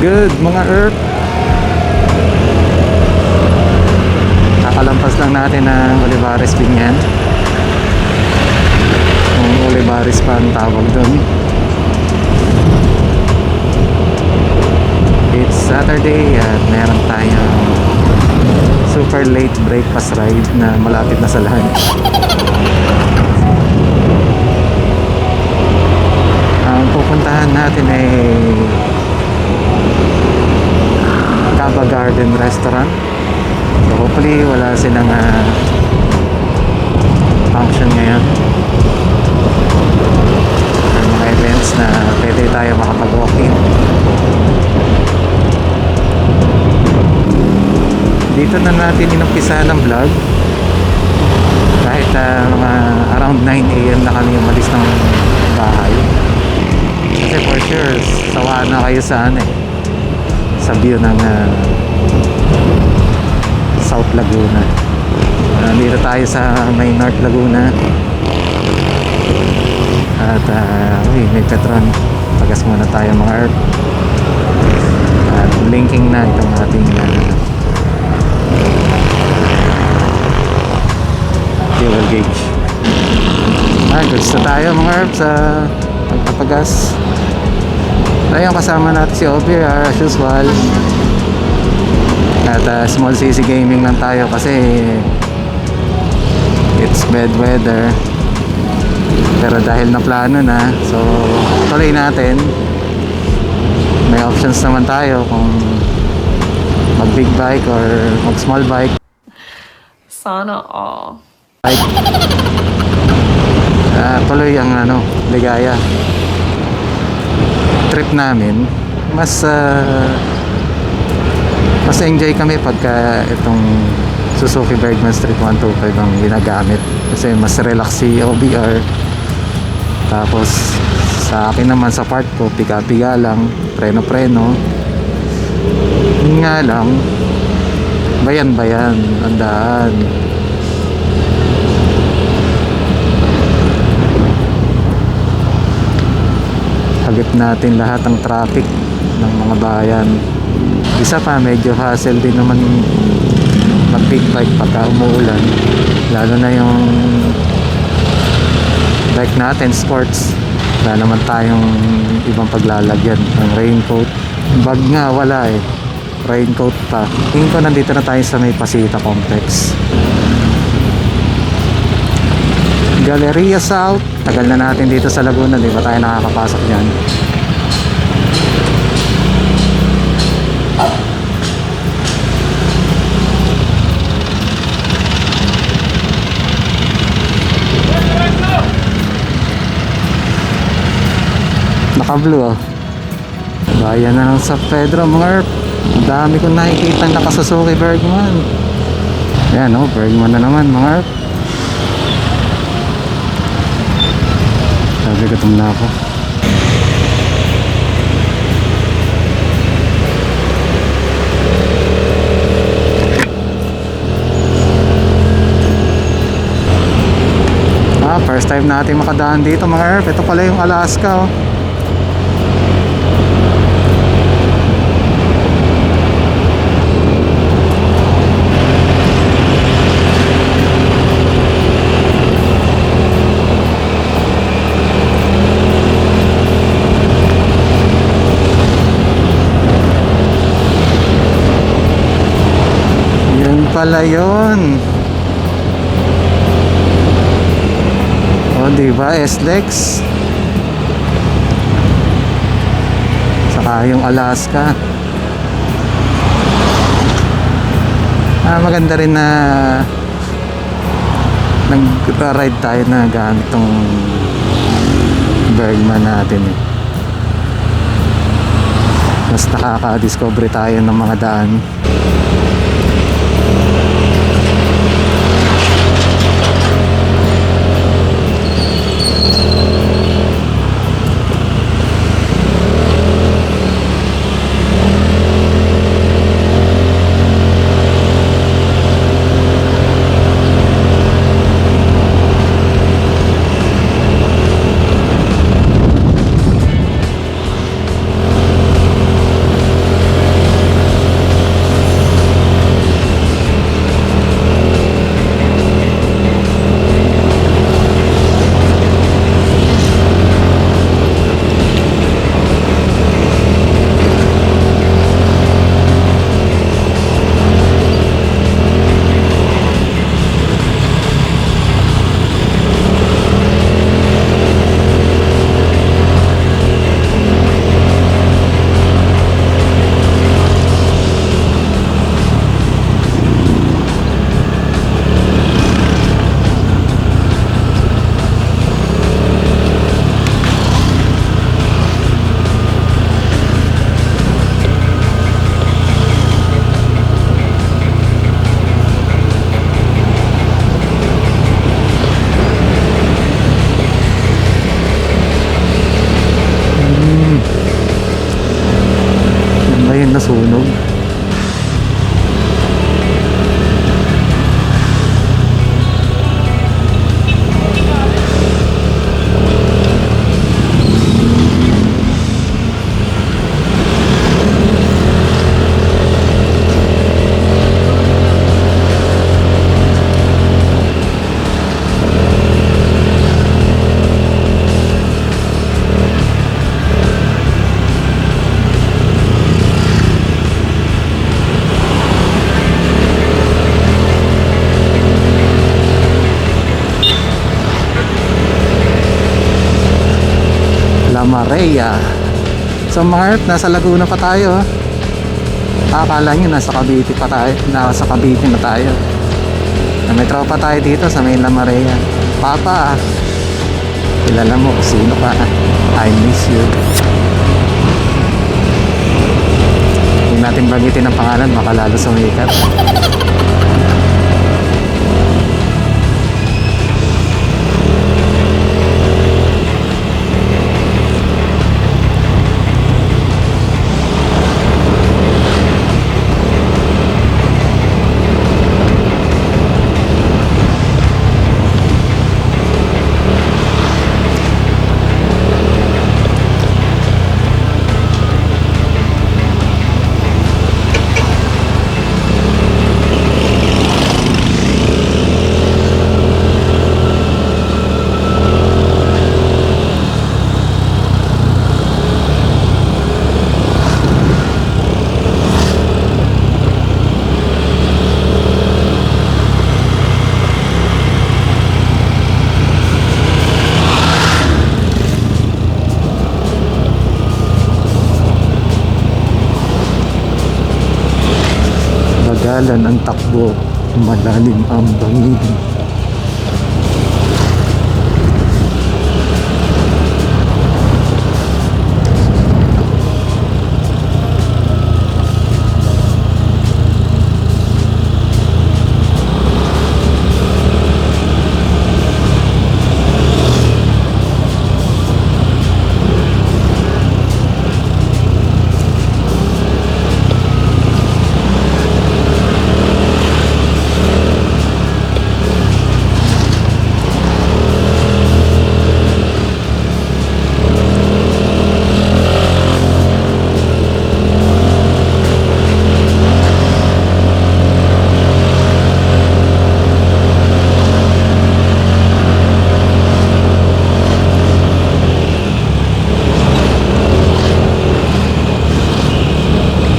good mga Earth? Kakalampas lang natin ng Olivares Binyan, kung Olivares pa ang tawag doon. It's Saturday at meron tayong super late breakfast ride na malapit na sa lunch. Ang pupuntahan natin ay Cava Garden Restaurant. So hopefully wala silang function ngayon, or mga events na pwede tayo makapag-walk-in. Dito na natin inumpisa ng vlog kahit mga around 9 AM na kami umalis ng bahay, kasi for sure sawa na kayo sa sa view ng South Laguna. Dito tayo sa may North Laguna at may Petron. Pagas muna tayo mga Earth at linking na itong ating fuel gauge. Goods na tayo mga Earth sa pagpapagas. Ayun, kasama natin si Obi as usual. At small CC gaming lang tayo kasi it's bad weather. Pero dahil na plano na, so tuloy natin. May options naman tayo kung mag big bike or mag small bike. Sana all. Tuloy ang ligaya. Trip namin mas enjoy kami pagka itong Suzuki Bergman Street 125 ang ginagamit, kasi mas relax si OBR. Tapos sa akin naman, sa part ko, piga-piga lang, preno-preno. Yun nga lang, bayan-bayan ang daan. Hagip natin lahat ng traffic ng mga bayan. Isa pa, medyo hassle din naman mag big bike pagka umuulan, lalo na yung bike natin sports. Wala naman tayong ibang paglalagyan ng raincoat. Bag nga wala raincoat pa. Tingin ko nandito na tayo sa may Pasita Complex. Galleria South. Tagal na natin dito sa Laguna, di ba tayo nakakapasok dyan? Naka-blue Bayan na ng San Pedro mga Earth. Ang dami kong nakikita naka-Suzuki Bergman. Ayan Bergman na naman mga Earth. Sabi ko na ako. First time natin makadaan dito mga Earth. Ito pala yung Alaska pala yun. Diba, SLEX saka yung Alaska. Maganda rin na nag-ride tayo na gamit tong Bergman natin mas nakaka-discover tayo ng mga daan. Marea. So mga Earth, nasa Laguna pa tayo. Akala nyo nasa Cavite pa tayo. Nasa Cavite na tayo. May tropa tayo dito sa may La Marea. Papa, kilala mo sino ka? I miss you. Huwag natin bagitin ang pangalan, makalalo sumikat. Bagalan ang takbo, malalim ang bangin.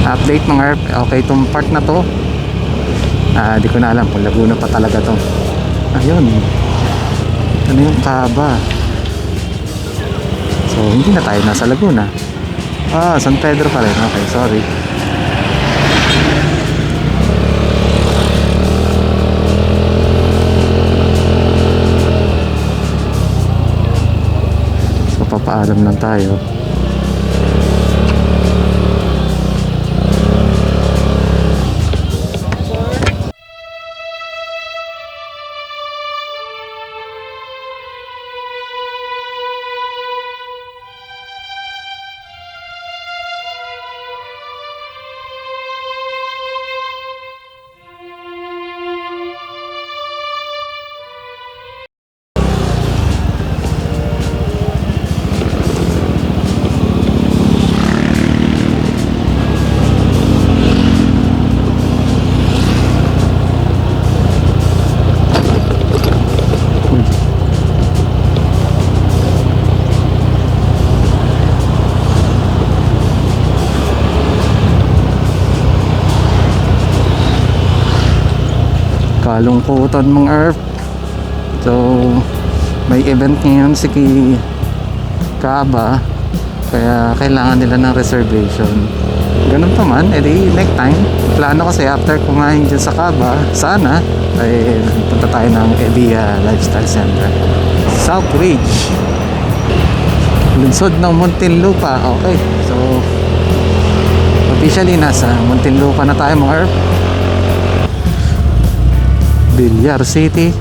Update mga Earth, okay itong part na to. Di ko na alam kung Laguna pa talaga to. Ayun, ano yung Caba. So hindi na tayo nasa Laguna. San Pedro pa rin. Okay, sorry. So papaalam lang tayo. Kalungkutan mga Earth. So may event ngayon si Caba, kaya kailangan nila ng reservation. Ganun pa man, edi next time plano kasi after kumain dyan sa Caba, sana ay punta tayo ng Edia Lifestyle Center, South Ridge, lungsod ng Muntinlupa. Okay, so officially nasa Muntinlupa na tayo mga Earth. Villar City.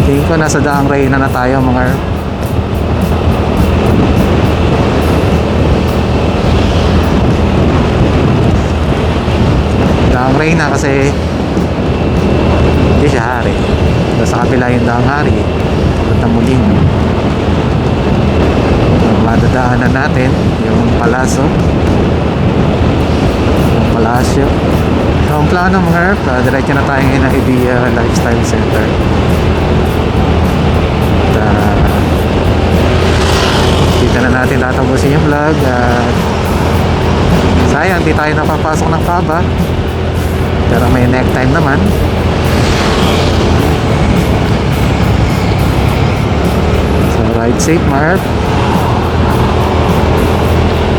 Tingin ko nasa Daang Reyna na tayo mga Earth. Daang Reyna kasi hindi siya hari. Sa kabila yung Daang Hari, punta Molino. Madadaanan natin yung Palasyo. So ang plano mga Earth, diretso na tayo ngayon ng Edia Lifestyle Center. Kita na natin tatapusin yung vlog at Sayang, di tayo napapasok ng Cava. Pero may neck time naman. So ride safe, Marv.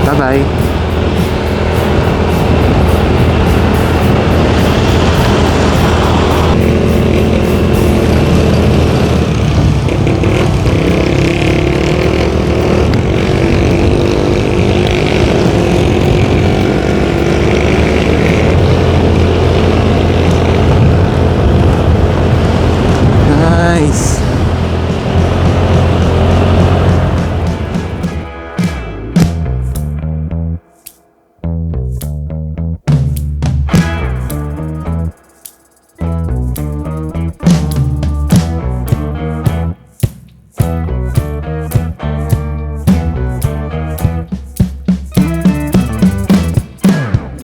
Bye bye.